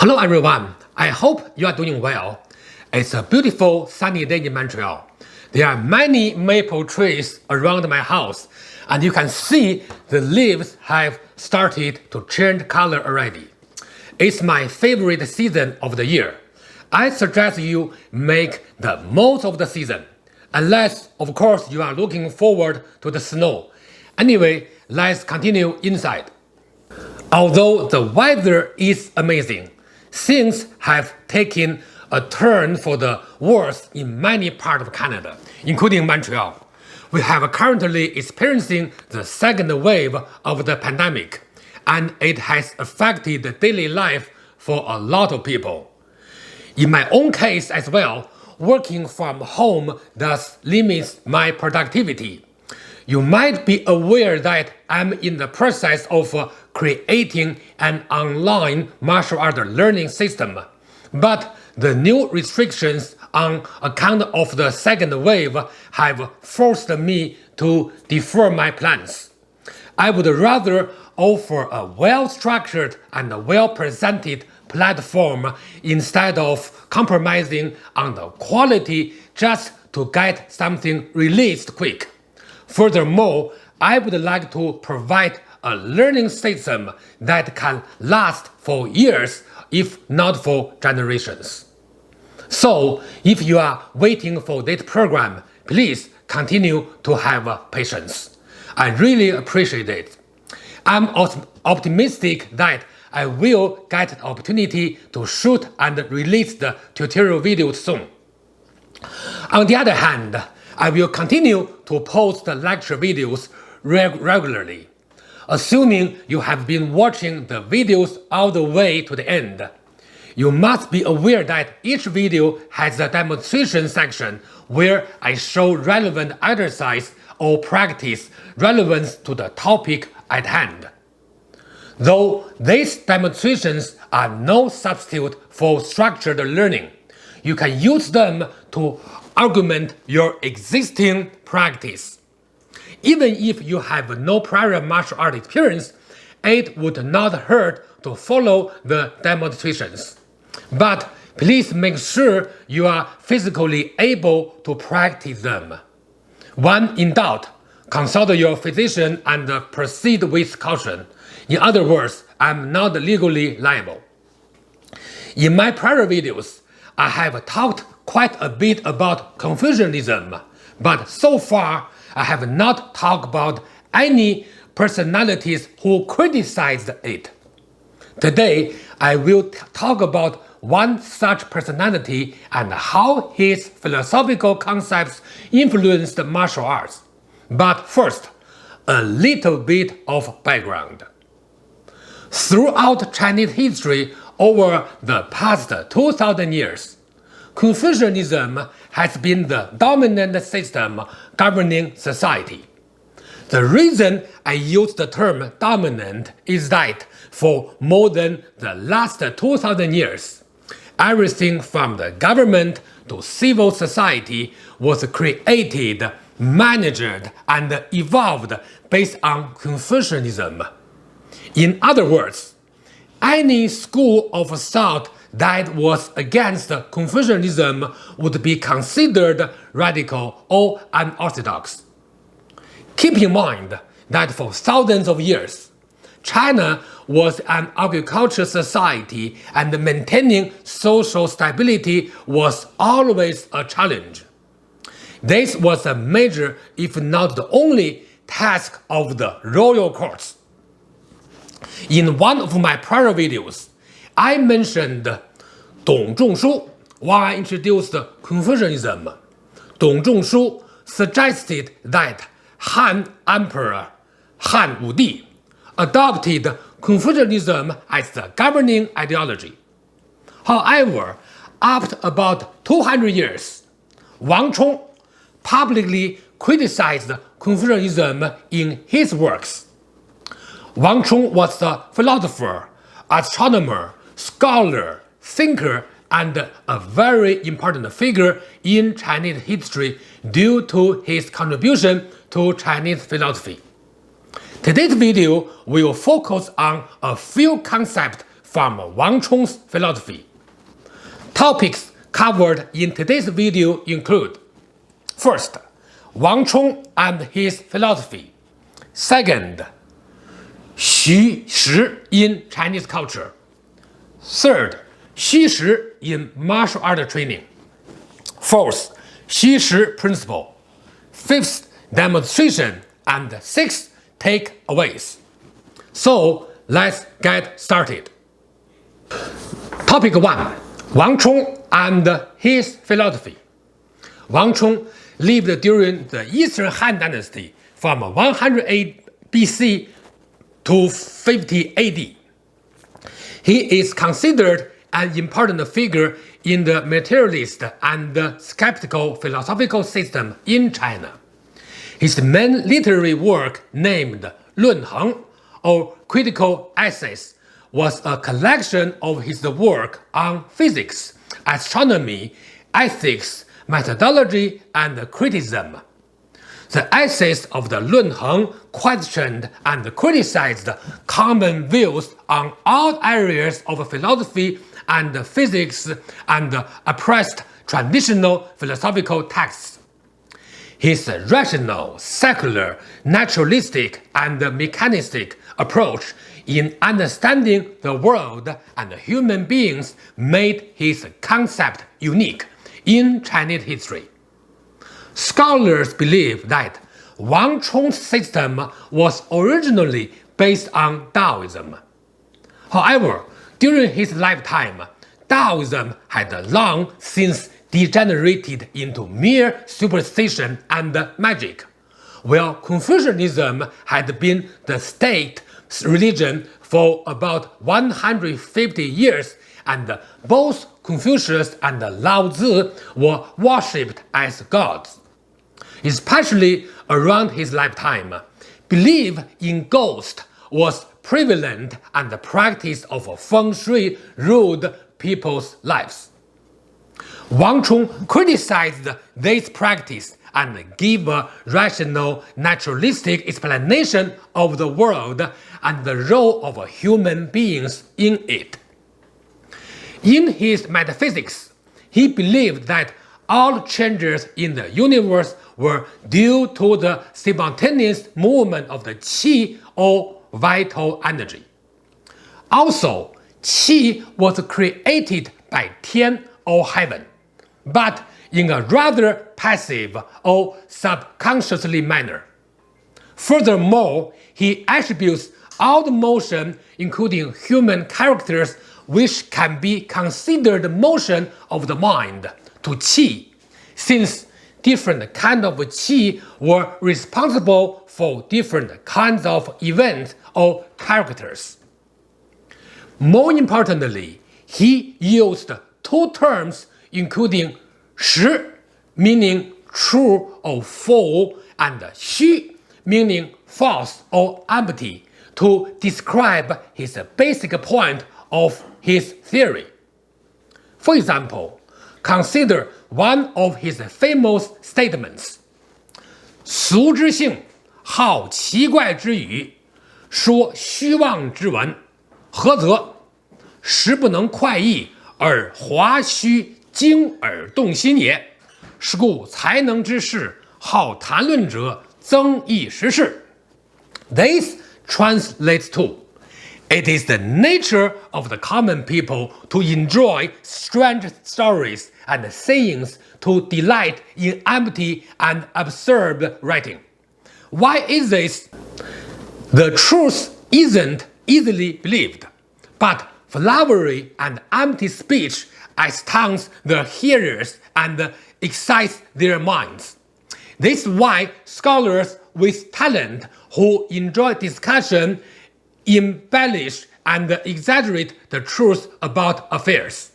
Hello everyone, I hope you are doing well. It's a beautiful sunny day in Montreal. There are many maple trees around my house, and you can see the leaves have started to change color already. It's my favorite season of the year. I suggest you make the most of the season, unless of course you are looking forward to the snow. Anyway, let's continue inside. Although the weather is amazing, things have taken a turn for the worse in many parts of Canada, including Montreal. We have currently experiencing the second wave of the pandemic, and it has affected daily life for a lot of people. In my own case as well, working from home thus limits my productivity. You might be aware that I'm in the process of creating an online martial art learning system, but the new restrictions on account of the second wave have forced me to defer my plans. I would rather offer a well-structured and well-presented platform instead of compromising on the quality just to get something released quick. Furthermore, I would like to provide a learning system that can last for years, if not for generations. So, if you are waiting for this program, please continue to have patience. I really appreciate it. I'm optimistic that I will get the opportunity to shoot and release the tutorial videos soon. On the other hand, I will continue to post lecture videos regularly. Assuming you have been watching the videos all the way to the end, you must be aware that each video has a demonstration section where I show relevant exercise or practice relevant to the topic at hand. Though these demonstrations are no substitute for structured learning, you can use them to augment your existing practice. Even if you have no prior martial art experience, it would not hurt to follow the demonstrations. But please make sure you are physically able to practice them. When in doubt, consult your physician and proceed with caution. In other words, I'm not legally liable. In my prior videos, I have talked quite a bit about Confucianism, but so far I have not talked about any personalities who criticized it. Today, I will talk about one such personality and how his philosophical concepts influenced martial arts. But first, a little bit of background. Throughout Chinese history over the past 2,000 years, Confucianism has been the dominant system governing society. The reason I use the term dominant is that for more than the last 2,000 years, everything from the government to civil society was created, managed, and evolved based on Confucianism. In other words, any school of thought that was against Confucianism would be considered radical or unorthodox. Keep in mind that for thousands of years, China was an agricultural society and maintaining social stability was always a challenge. This was a major, if not the only, task of the royal courts. In one of my prior videos, I mentioned Dong Zhongshu when I introduced Confucianism. Dong Zhongshu suggested that Han Emperor Han Wudi adopted Confucianism as the governing ideology. However, after about 200 years, Wang Chong publicly criticized Confucianism in his works. Wang Chong was a philosopher, astronomer, scholar, thinker, and a very important figure in Chinese history due to his contribution to Chinese philosophy. Today's video will focus on a few concepts from Wang Chong's philosophy. Topics covered in today's video include: first, Wang Chong and his philosophy. Second, Xushi in Chinese culture. Third, Xushi in martial art training. Fourth, Xushi principle. Fifth, demonstration. And sixth, takeaways. So let's get started. Topic 1. Wang Chong and his philosophy. Wang Chong lived during the Eastern Han Dynasty from 108 BC to 50 AD. He is considered an important figure in the materialist and skeptical philosophical system in China. His main literary work, named 论衡, or Critical Essays, was a collection of his work on physics, astronomy, ethics, methodology, and criticism. The essays of the 论衡 questioned and criticized common views on all areas of philosophy and physics and oppressed traditional philosophical texts. His rational, secular, naturalistic, and mechanistic approach in understanding the world and human beings made his concept unique in Chinese history. Scholars believe that Wang Chong's system was originally based on Taoism. However, during his lifetime, Taoism had long since degenerated into mere superstition and magic, while Confucianism had been the state religion for about 150 years, and both Confucius and Lao Tzu were worshipped as gods. Especially around his lifetime, belief in ghosts was prevalent and the practice of feng shui ruled people's lives. Wang Chong criticized this practice and gave a rational, naturalistic explanation of the world and the role of human beings in it. In his metaphysics, he believed that all changes in the universe were due to the simultaneous movement of the qi, or vital energy. Also, qi was created by Tian, or heaven, but in a rather passive or subconsciously manner. Furthermore, he attributes all the motion, including human characters, which can be considered motion of the mind, to qi, since different kinds of qi were responsible for different kinds of events or characters. More importantly, he used two terms including 实, meaning true or full, and 虚, meaning false or empty, to describe his basic point of his theory. For example, consider one of his famous statements: 俗之性，好奇怪之语，说虚妄之文，何则？实不能快意，而华虚惊而动心也。是故才能之士，好谈论者，增益时事。This translates to: it is the nature of the common people to enjoy strange stories and sayings, to delight in empty and absurd writing. Why is this? The truth isn't easily believed, but flowery and empty speech astounds the hearers and excites their minds. This is why scholars with talent who enjoy discussion embellish and exaggerate the truth about affairs.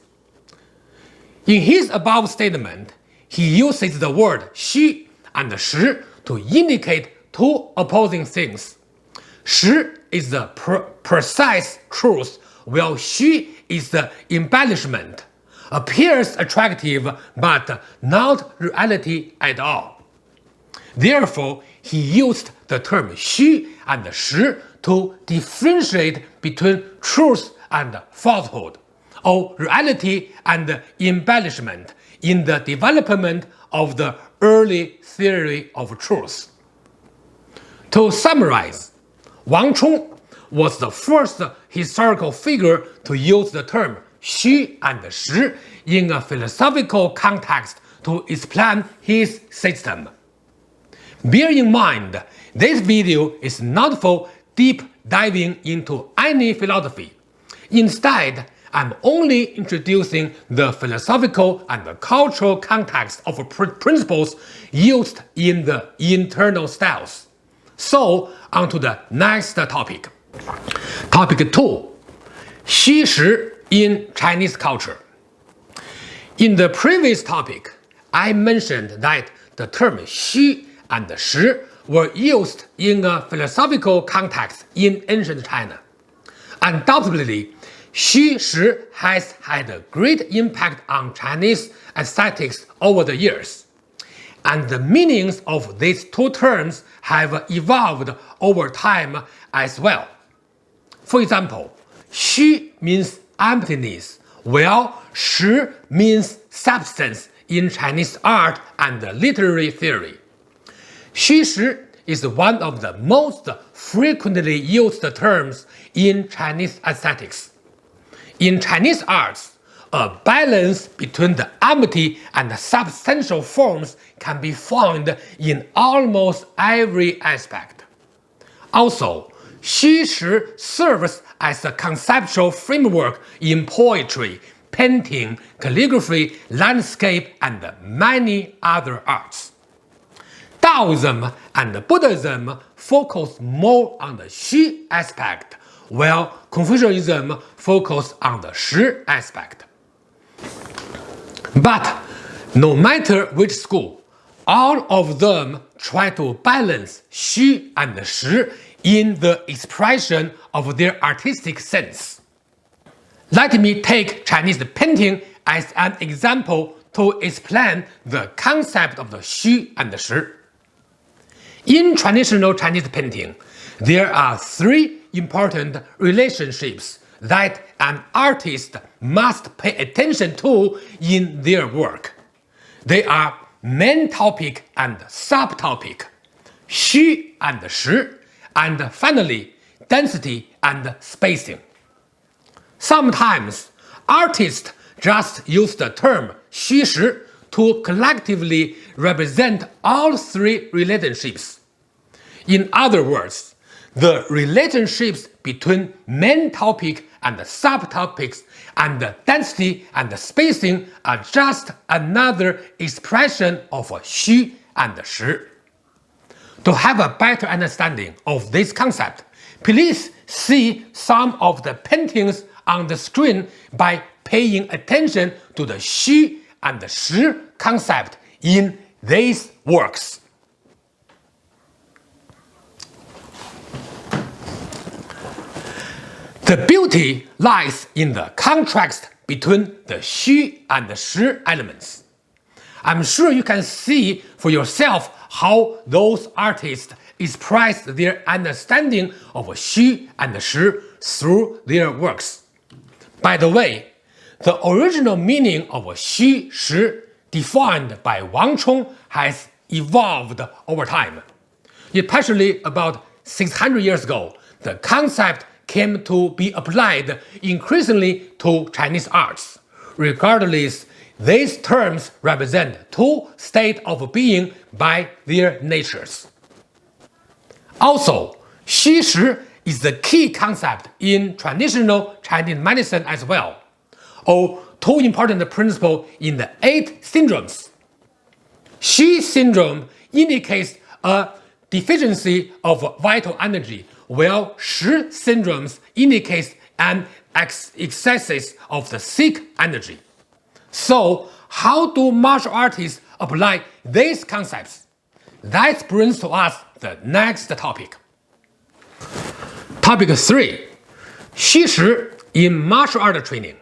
In his above statement, he uses the word 虚 and 实 to indicate two opposing things. 实 is the precise truth, while 虚 is the embellishment, appears attractive but not reality at all. Therefore, he used the term 虚 and 实 to differentiate between truth and falsehood, or reality and embellishment in the development of the early theory of truth. To summarize, Wang Chong was the first historical figure to use the term Xu and Shi in a philosophical context to explain his system. Bear in mind, this video is not for deep diving into any philosophy. Instead, I'm only introducing the philosophical and the cultural context of principles used in the internal styles. So, on to the next topic. Topic 2. Xi Shi in Chinese culture. In the previous topic, I mentioned that the term Xi and Shi were used in a philosophical context in ancient China. Undoubtedly, Xi Shi has had a great impact on Chinese aesthetics over the years, and the meanings of these two terms have evolved over time as well. For example, Xi means emptiness, while Shi means substance in Chinese art and literary theory. Xi Shi is one of the most frequently used terms in Chinese aesthetics. In Chinese arts, a balance between the empty and substantial forms can be found in almost every aspect. Also, Xi Shi serves as a conceptual framework in poetry, painting, calligraphy, landscape, and many other arts. Taoism and Buddhism focus more on the Xi aspect, while Confucianism focuses on the Shi aspect. But no matter which school, all of them try to balance Xi and Shi in the expression of their artistic sense. Let me take Chinese painting as an example to explain the concept of the Xi and Shi. In traditional Chinese painting, there are three important relationships that an artist must pay attention to in their work. They are main topic and subtopic, Xi and Shi, and finally, density and spacing. Sometimes, artists just use the term Xi Shi to collectively represent all three relationships. In other words, the relationships between main topic and subtopics and the density and the spacing are just another expression of Xi and Shi. To have a better understanding of this concept, please see some of the paintings on the screen by paying attention to the Xi and Shi concept in these works. The beauty lies in the contrast between the Xi and the Shi elements. I'm sure you can see for yourself how those artists express their understanding of Xi and Shi through their works. By the way, the original meaning of Xi Shi defined by Wang Chong has evolved over time. Especially about 600 years ago, the concept came to be applied increasingly to Chinese arts. Regardless, these terms represent two states of being by their natures. Also, Xi Shi is the key concept in traditional Chinese medicine as well, or two important principles in the 8 syndromes. Xi syndrome indicates a deficiency of vital energy, while Shi syndromes indicates an excess of the sick energy. So, how do martial artists apply these concepts? That brings to us the next topic. Topic 3. Xi Shi in martial art training.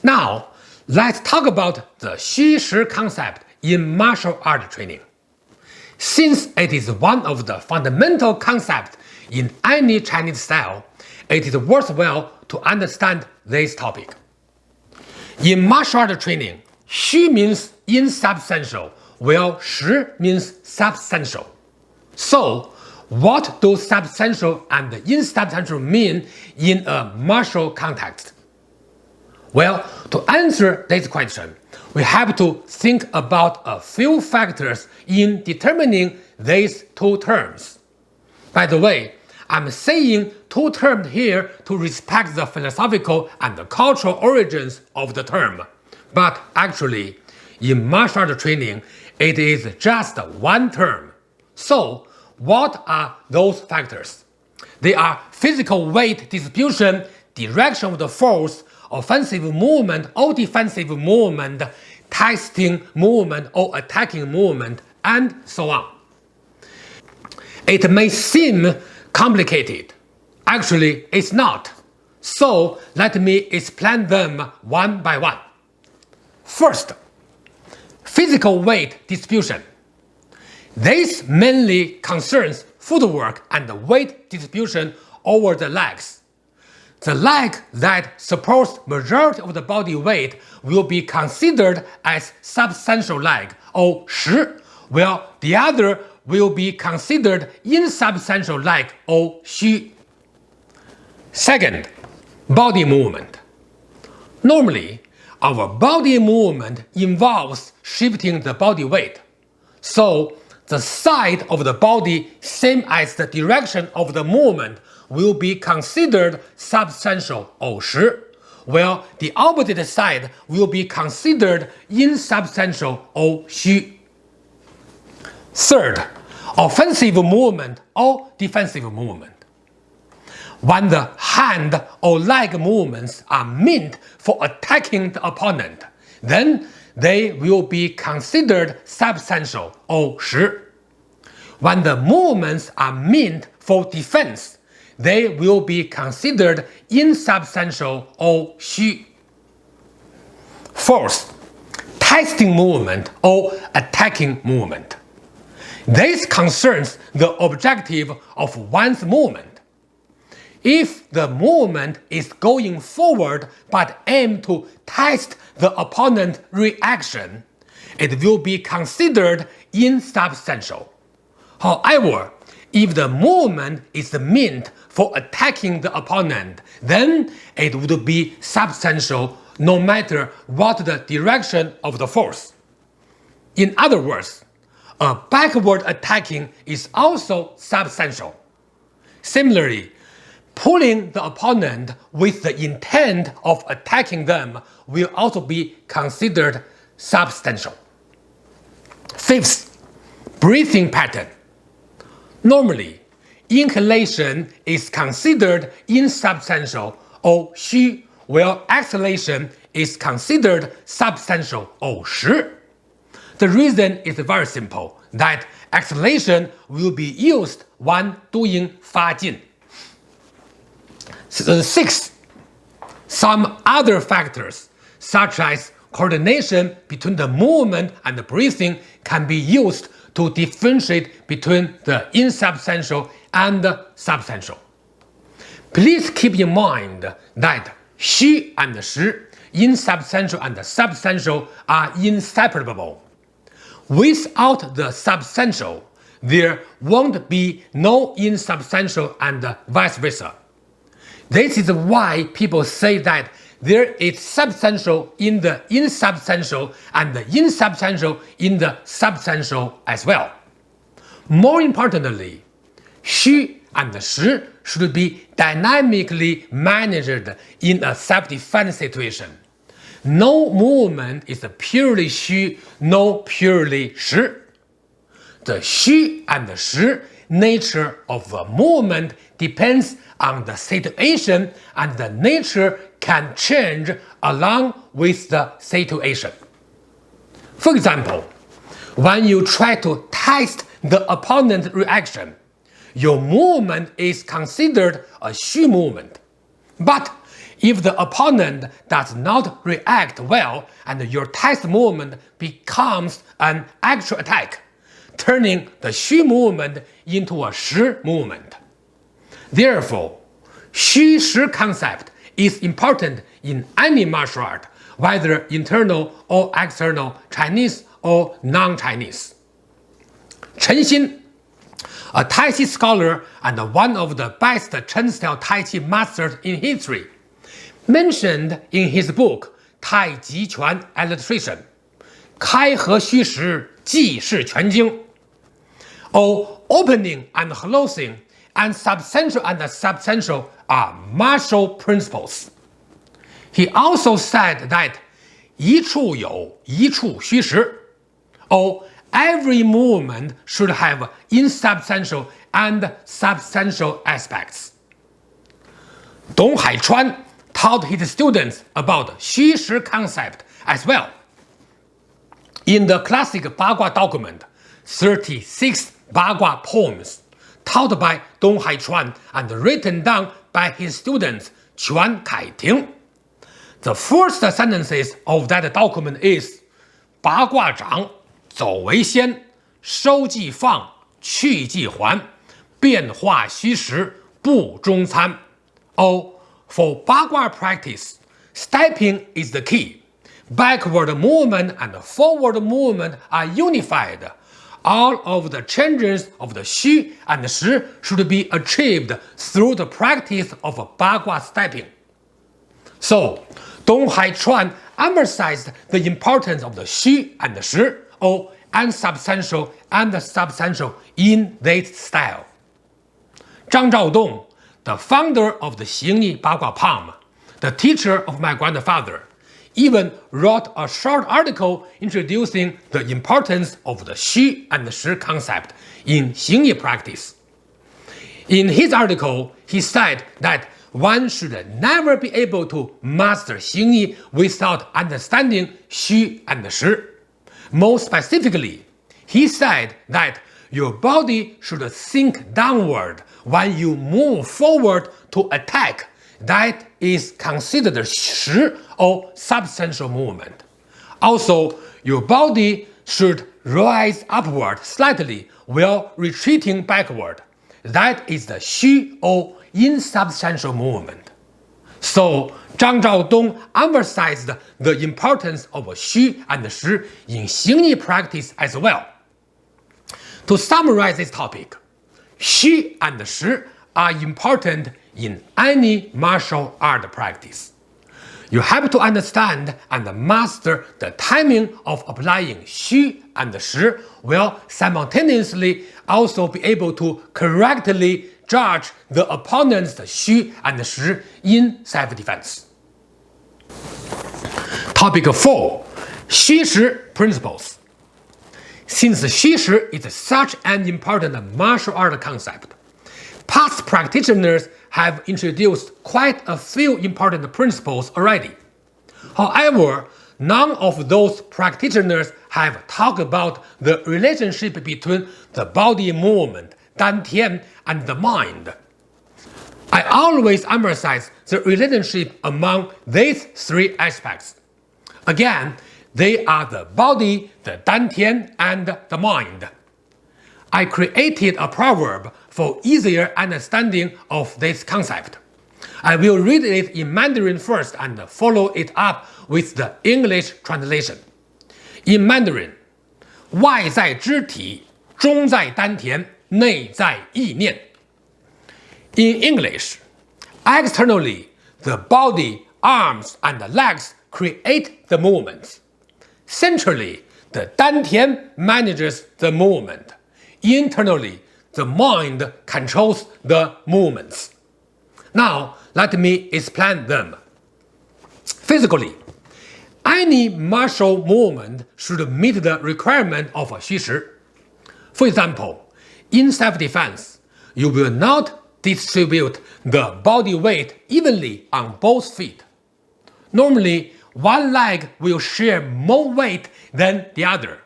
Now, let's talk about the Xi Shi concept in martial art training. Since it is one of the fundamental concepts in any Chinese style, it is worthwhile to understand this topic. In martial art training, 虚 means insubstantial, while 实 means substantial. So, what do substantial and insubstantial mean in a martial context? Well, to answer this question, we have to think about a few factors in determining these two terms. By the way, I'm saying two terms here to respect the philosophical and the cultural origins of the term. But actually, in martial art training, it is just one term. So, what are those factors? They are physical weight distribution, direction of the force, offensive movement or defensive movement, testing movement or attacking movement, and so on. It may seem complicated. Actually, it's not. So let me explain them one by one. First, physical weight distribution. This mainly concerns footwork and weight distribution over the legs. The leg that supports majority of the body weight will be considered as substantial leg, or 实, while the other will be considered insubstantial leg, or 虚. Second, body movement. Normally, our body movement involves shifting the body weight. So, the side of the body same as the direction of the movement will be considered substantial, or实, while the opposite side will be considered insubstantial, or 虚. Third, offensive movement or defensive movement. When the hand or leg movements are meant for attacking the opponent, then they will be considered substantial, or 实. When the movements are meant for defense, they will be considered insubstantial, or 虚. Fourth, testing movement or attacking movement. This concerns the objective of one's movement. If the movement is going forward but aim to test the opponent's reaction, it will be considered insubstantial. However, if the movement is meant for attacking the opponent, then it would be substantial no matter what the direction of the force. In other words, a backward attacking is also substantial. Similarly, pulling the opponent with the intent of attacking them will also be considered substantial. Fifth, breathing pattern. Normally, inhalation is considered insubstantial, or 虚, while exhalation is considered substantial, or 实. The reason is very simple, that exhalation will be used when doing 发劲. Sixth, some other factors, such as coordination between the movement and the breathing, can be used to differentiate between the insubstantial and the substantial. Please keep in mind that 虚 and 实, insubstantial and substantial, are inseparable. Without the substantial, there won't be no insubstantial and vice versa. This is why people say that there is substantial in the insubstantial and the insubstantial in the substantial as well. More importantly, 虚 and 实 should be dynamically managed in a self-defense situation. No movement is purely 虚, no purely 实. The 虚 and 实 nature of a movement depends on the situation, and the nature can change along with the situation. For example, when you try to test the opponent's reaction, your movement is considered a 虚 movement. But if the opponent does not react well and your test movement becomes an actual attack, turning the 虚 movement into a 实 movement. Therefore, 虚实 concept is important in any martial art, whether internal or external, Chinese or non-Chinese. Chen Xin, a Tai Chi scholar and one of the best Chen-style Tai Chi masters in history, mentioned in his book 太极拳 Illustration, 开合虚实即是拳经, or opening and closing and substantial and substantial are martial principles. He also said that 一处有一处虚实, or every movement should have insubstantial and substantial aspects. Dong Haichuan taught his students about 虚实 concept as well. In the classic Bagua document, 36 Bagua poems taught by Dong Haichuan and written down by his students Quan Kaiting. The first sentences of that document is 八卦掌走为先，收即放，去即还，变化虚实，不中参。Oh, for Bagua practice, stepping is the key. Backward movement and forward movement are unified. All of the changes of the Xu and Shi should be achieved through the practice of Bagua stepping. So, Dong Haichuan emphasized the importance of the Xu and Shi, or unsubstantial and substantial, in this style. Zhang Zhaodong, the founder of the Xing Bagua palm, the teacher of my grandfather, even wrote a short article introducing the importance of the Xu and Shi concept in Xing practice. In his article, he said that one should never be able to master Xing without understanding Xu and Shi. More specifically, he said that your body should sink downward when you move forward to attack. That is considered Shi, or substantial movement. Also, your body should rise upward slightly while retreating backward. That is the Xu, or insubstantial movement. So, Zhang Zhaodong emphasized the importance of Xu and Shi in Xing practice as well. To summarize this topic, Xu and Shi are important in any martial art practice. You have to understand and master the timing of applying Xu and Shi, while simultaneously also be able to correctly judge the opponent's Xu and Shi in self-defense. Topic 4. Xu Shi principles. Since Xu Shi is such an important martial art concept, past practitioners have introduced quite a few important principles already. However, none of those practitioners have talked about the relationship between the body movement, dantian, and the mind. I always emphasize the relationship among these three aspects. Again, they are the body, the dantian, and the mind. I created a proverb for easier understanding of this concept. I will read it in Mandarin first and follow it up with the English translation. In Mandarin, 外在肢体，中在丹田，内在意念. In English, externally, the body, arms, and legs create the movements. Centrally, the dantian manages the movement. Internally, the mind controls the movements. Now, let me explain them. Physically, any martial movement should meet the requirement of Xu Shi. For example, in self-defense, you will not distribute the body weight evenly on both feet. Normally, one leg will share more weight than the other.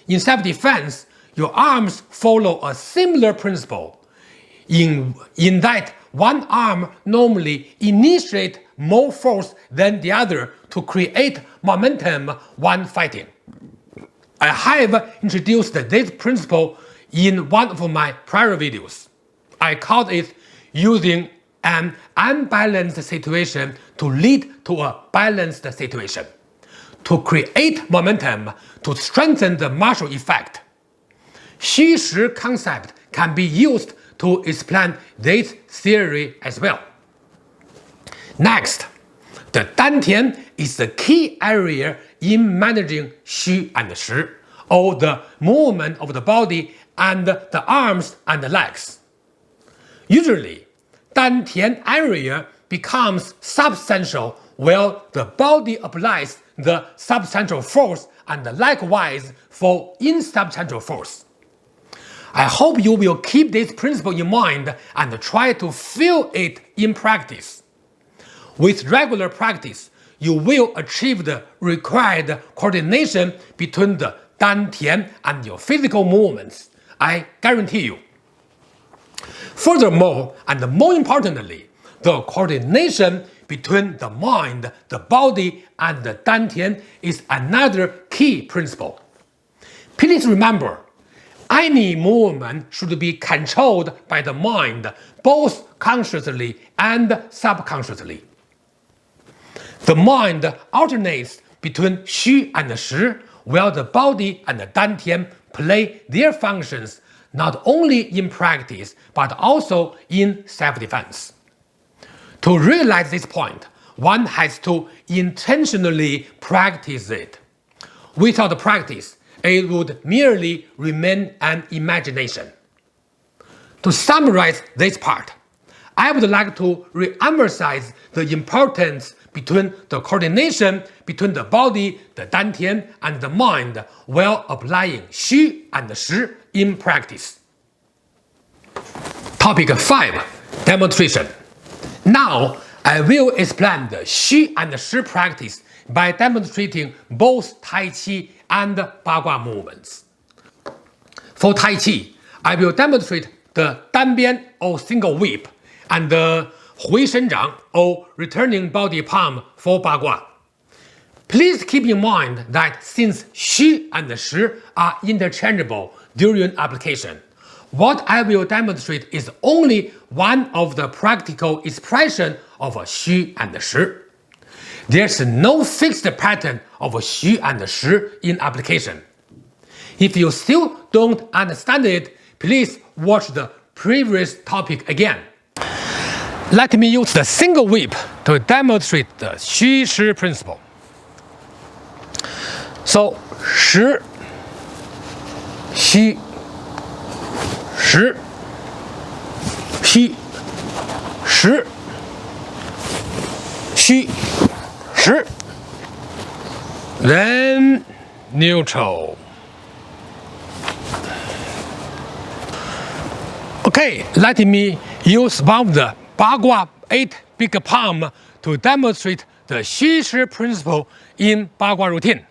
In self-defense, your arms follow a similar principle, in that one arm normally initiates more force than the other to create momentum when fighting. I have introduced this principle in one of my prior videos. I called it using an unbalanced situation to lead to a balanced situation, to create momentum, to strengthen the marshal effect. Xi-Shi concept can be used to explain this theory as well. Next, the Dantian is the key area in managing Xi and Shi, or the movement of the body and the arms and the legs. Usually, Dantian area becomes substantial while the body applies the substantial force and likewise for insubstantial force. I hope you will keep this principle in mind and try to feel it in practice. With regular practice, you will achieve the required coordination between the Dantian and your physical movements. I guarantee you. Furthermore, and more importantly, the coordination between the mind, the body, and the Dantian is another key principle. Please remember, any movement should be controlled by the mind, both consciously and subconsciously. The mind alternates between Xi and Shi, while the body and the Dantian play their functions not only in practice but also in self-defense. To realize this point, one has to intentionally practice it. Without practice, it would merely remain an imagination. To summarize this part, I would like to re-emphasize the importance between the coordination between the body, the Dantian, and the mind while applying Xi and Shi in practice. Topic 5. Demonstration. Now, I will explain the Xi and Shi practice by demonstrating both Tai Chi and Bagua movements. For Tai Chi, I will demonstrate the Danbian or single whip and the Hui Shenzhang or returning body palm for Bagua. Please keep in mind that since Xi and Shi are interchangeable during application, what I will demonstrate is only one of the practical expressions of Xi and Shi. There's no fixed pattern of Xi and Shi in application. If you still don't understand it, please watch the previous topic again. Let me use the single whip to demonstrate the Xi-Shi principle. So, Shi, Xi, Shi, Xi, Shi, Xi, Shi, then neutral. Okay, let me use one of the Bagua 8 big palm to demonstrate the Xi-Shi principle in Bagua routine.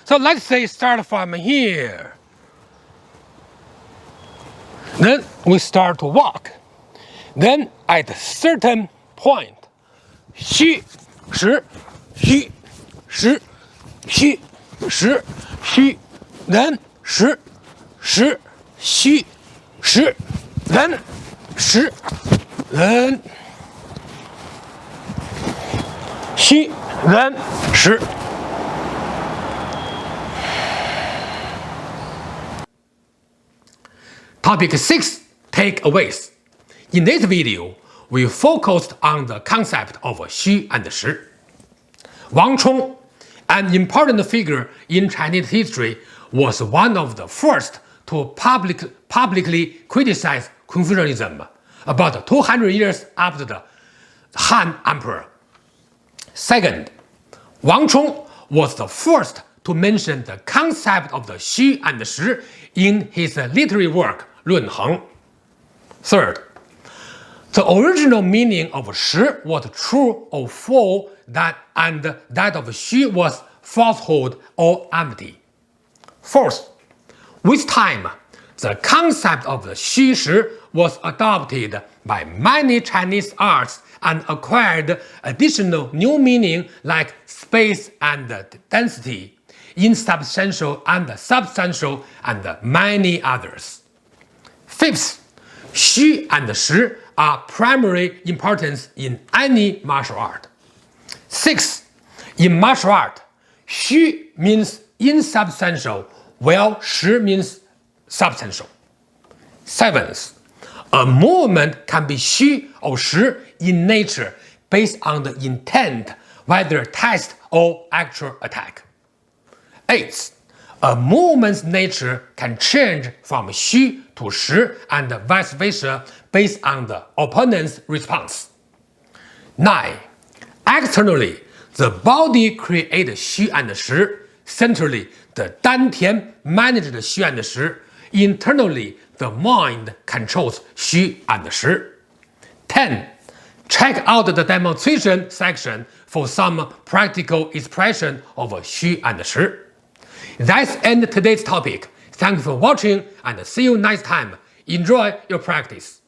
So let's say start from here. Then we start to walk. Then at a certain point, Xi, Shi, Xi, Shi, Xi, Shi, Xi, then Shi, Shi, Xi, Shi, then Shi, then Xi, then Shi. Topic 6. Takeaways. In this video, we focused on the concept of Xi and Shi. Wang Chong, an important figure in Chinese history, was one of the first to publicly criticize Confucianism about 200 years after the Han Emperor. Second, Wang Chong was the first to mention the concept of the Xi and Shi in his literary work, 论衡. Third, the original meaning of Shi was true or false, and that of Xi was falsehood or empty. Fourth, with time, the concept of the Xi-Shi was adopted by many Chinese arts and acquired additional new meaning like space and density, insubstantial and substantial, and many others. Fifth, Xi and Shi are primary importance in any martial art. 6. In martial art, 虚 means insubstantial, while 实 means substantial. 7th, a movement can be 虚 or 实 in nature based on the intent, whether test or actual attack. 8th, a movement's nature can change from 虚 to 实 and vice versa based on the opponent's response. 9. Externally, the body creates 虚 and 实. Centrally, the 丹田manages 虚 and 实. Internally, the mind controls 虚 and 实. 10. Check out the demonstration section for some practical expression of 虚 and 实. That's end today's topic. Thanks for watching and see you next time. Enjoy your practice.